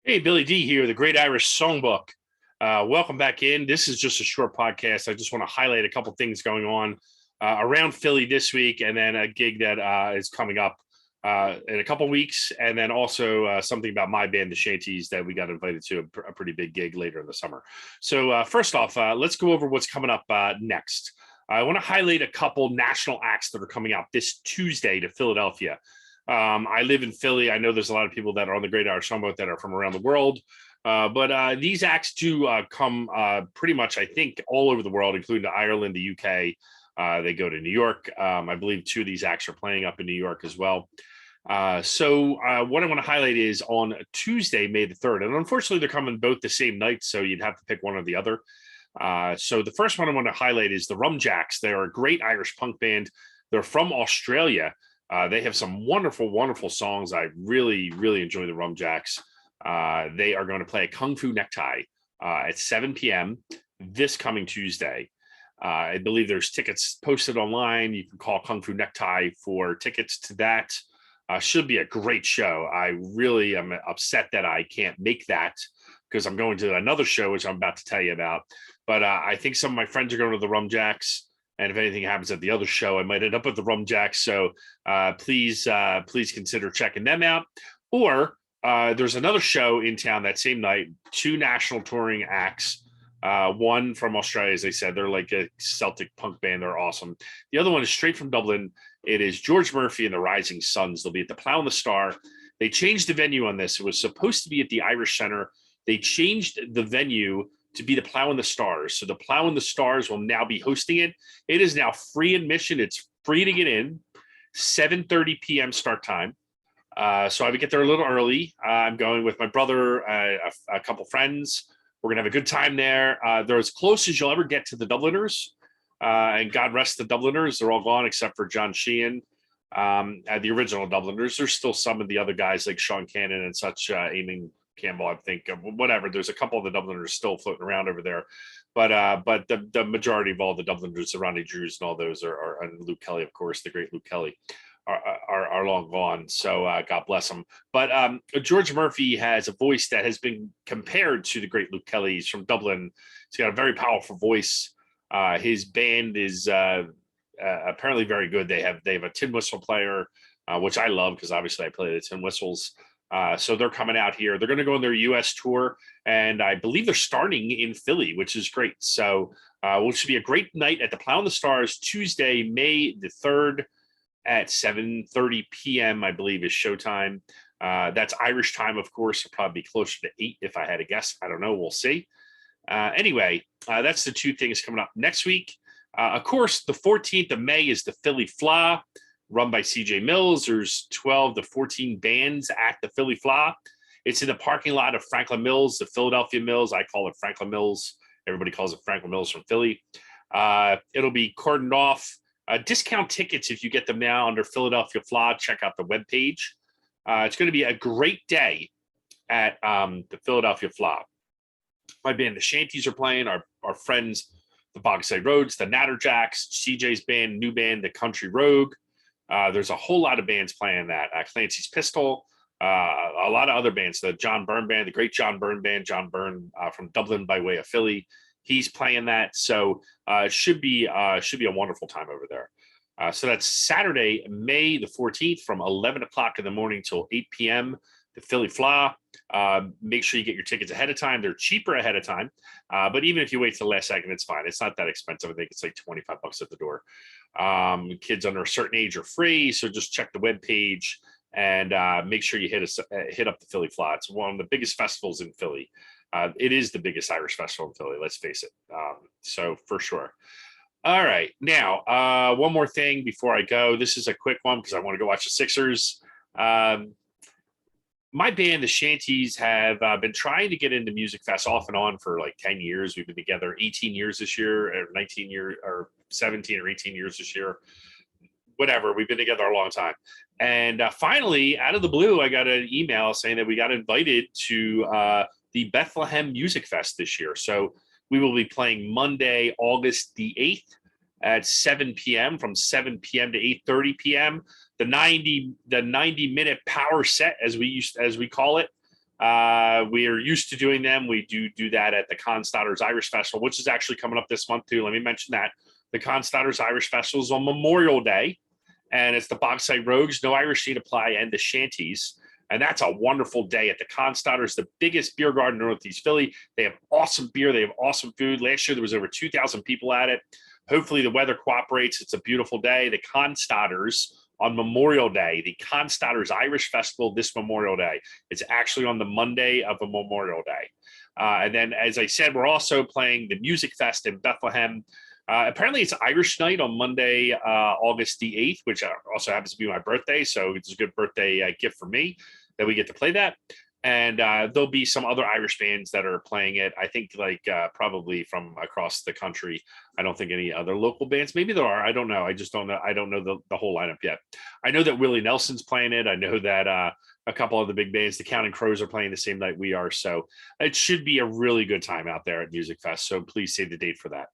Hey, Billy D here, the Great Irish Songbook. Welcome back in. This is just a short podcast. I just want to highlight a couple things going on around Philly this week, and then a gig that is coming up in a couple weeks, and then also something about my band, the Shanties, that we got invited to a pretty big gig later in the summer. So first off, let's go over what's coming up next. I want to highlight a couple national acts that are coming out this Tuesday to Philadelphia. I live in Philly. I know there's a lot of people that are on the Great Irish Songbook that are from around the world. But these acts do come pretty much, I think, all over the world, including Ireland, the UK. They go to New York. I believe two of these acts are playing up in New York as well. So what I want to highlight is on Tuesday, May the 3rd. And unfortunately, they're coming both the same night, so you'd have to pick one or the other. So the first one I want to highlight is the Rum Jacks. They're a great Irish punk band. They're from Australia. They have some wonderful, wonderful songs. I really, really enjoy the Rum Jacks. They are going to play a Kung Fu Necktie at 7 p.m. this coming Tuesday. I believe there's tickets posted online. You can call Kung Fu Necktie for tickets to that. Should be a great show. I really am upset that I can't make that because I'm going to another show, which I'm about to tell you about. But I think some of my friends are going to the Rum Jacks. And if anything happens at the other show, I might end up with the Rum Jacks. So please consider checking them out. Or there's another show in town that same night, two national touring acts. One from Australia, as I said, they're like a Celtic punk band. They're awesome. The other one is straight from Dublin. It is George Murphy and the Rising Suns. They'll be at the Plough and the Star. They changed the venue on this. It was supposed to be at the Irish Center. They changed the venue to be the Plough and the Stars. So the Plough and the Stars will now be hosting it. It is now free admission. It's free to get in. 7:30 p.m. start time. So I would get there a little early. I'm going with my brother, a couple friends. We're going to have a good time there. They're as close as you'll ever get to the Dubliners. And God rest the Dubliners. They're all gone except for John Sheehan. The original Dubliners. There's still some of the other guys like Sean Cannon and such, Eamon Campbell, I think, whatever. There's a couple of the Dubliners still floating around over there. But the majority of all the Dubliners, the Ronnie Drews and all those are and Luke Kelly, of course, the great Luke Kelly, are long gone. So God bless him. But George Murphy has a voice that has been compared to the great Luke Kelly. He's from Dublin. He's got a very powerful voice. His band is apparently very good. They have a tin whistle player, which I love because obviously I play the tin whistles. So they're coming out here. They're going to go on their U.S. tour, and I believe they're starting in Philly, which is great. So which should be a great night at the Plough and the Stars, Tuesday, May the 3rd at 7:30 p.m., I believe, is showtime. That's Irish time, of course. It'll probably be closer to 8 if I had to guess. I don't know. We'll see. Anyway, that's the two things coming up next week. Of course, the 14th of May is the Philly Fla, run by CJ Mills. There's 12 to 14 bands at the Philly Fla. It's in the parking lot of Franklin Mills, the Philadelphia Mills. I call it Franklin Mills. Everybody calls it Franklin Mills from Philly. It'll be cordoned off. Discount tickets, if you get them now under Philadelphia Fla, check out the webpage. It's going to be a great day at the Philadelphia Fla. My band, the Shanties, are playing. Our friends, the Bogside Roads, the Natterjacks, CJ's band, new band, the Country Rogue. There's a whole lot of bands playing that. Clancy's Pistol, a lot of other bands. The John Byrne Band, the great John Byrne Band, John Byrne from Dublin by way of Philly. He's playing that. So it should be a wonderful time over there. So that's Saturday, May the 14th from 11 o'clock in the morning till 8 p.m. The Philly Fla. Make sure you get your tickets ahead of time. They're cheaper ahead of time. But even if you wait till the last second, it's fine. It's not that expensive. I think it's like $25 at the door. Kids under a certain age are free. So just check the webpage and make sure you hit up the Philly Fla. It's one of the biggest festivals in Philly. It is the biggest Irish festival in Philly, let's face it. So for sure. All right. Now, one more thing before I go. This is a quick one because I want to go watch the Sixers. My band, the Shanties, have been trying to get into Music Fest off and on for like 10 years. We've been together 18 years this year, or 19 years, or 17 or 18 years this year. Whatever. We've been together a long time. And finally, out of the blue, I got an email saying that we got invited to the Bethlehem Music Fest this year. So we will be playing Monday, August the 8th at 7 p.m. from 7 p.m. to 8:30 p.m. The 90-minute power set, as we call it. We are used to doing them. We do that at the Constadters Irish Festival, which is actually coming up this month too. Let me mention that. The Constadters Irish Festival is on Memorial Day, and it's the Bauxite Rogues, No Irish Need Apply, and the Shanties. And that's a wonderful day at the Constadters, the biggest beer garden in Northeast Philly. They have awesome beer. They have awesome food. Last year, there was over 2,000 people at it. Hopefully, the weather cooperates. It's a beautiful day. The Constadters on Memorial Day, the Constadters Irish Festival this Memorial Day. It's actually on the Monday of a Memorial Day. And then, as I said, we're also playing the Music Fest in Bethlehem. Apparently, it's Irish night on Monday, August the 8th, which also happens to be my birthday. So it's a good birthday gift for me that we get to play that. And there'll be some other Irish bands that are playing it. I think probably from across the country. I don't think any other local bands. Maybe there are. I don't know. I just don't know. I don't know the whole lineup yet. I know that Willie Nelson's playing it. I know that a couple of the big bands, the Counting Crows, are playing the same night we are. So it should be a really good time out there at Music Fest. So please save the date for that.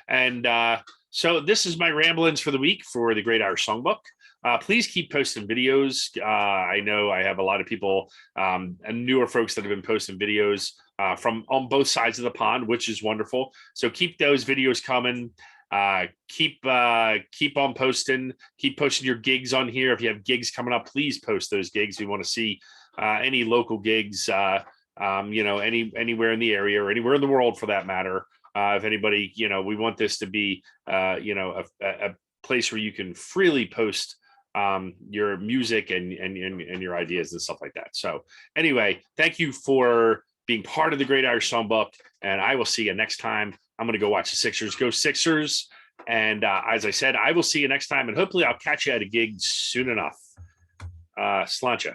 And so this is my ramblings for the week for the Great Irish Songbook. Please keep posting videos. I know I have a lot of people and newer folks that have been posting videos from on both sides of the pond, which is wonderful. So keep those videos coming. Keep on posting. Keep posting your gigs on here. If you have gigs coming up, please post those gigs. We want to see any local gigs, anywhere in the area or anywhere in the world for that matter. If anybody, we want this to be, a place where you can freely post your music and your ideas and stuff like that. So anyway, thank you for being part of the Great Irish Songbook, and I will see you next time. I'm going to go watch the Sixers. Go Sixers. And as I said, I will see you next time, and hopefully I'll catch you at a gig soon enough. SLainte.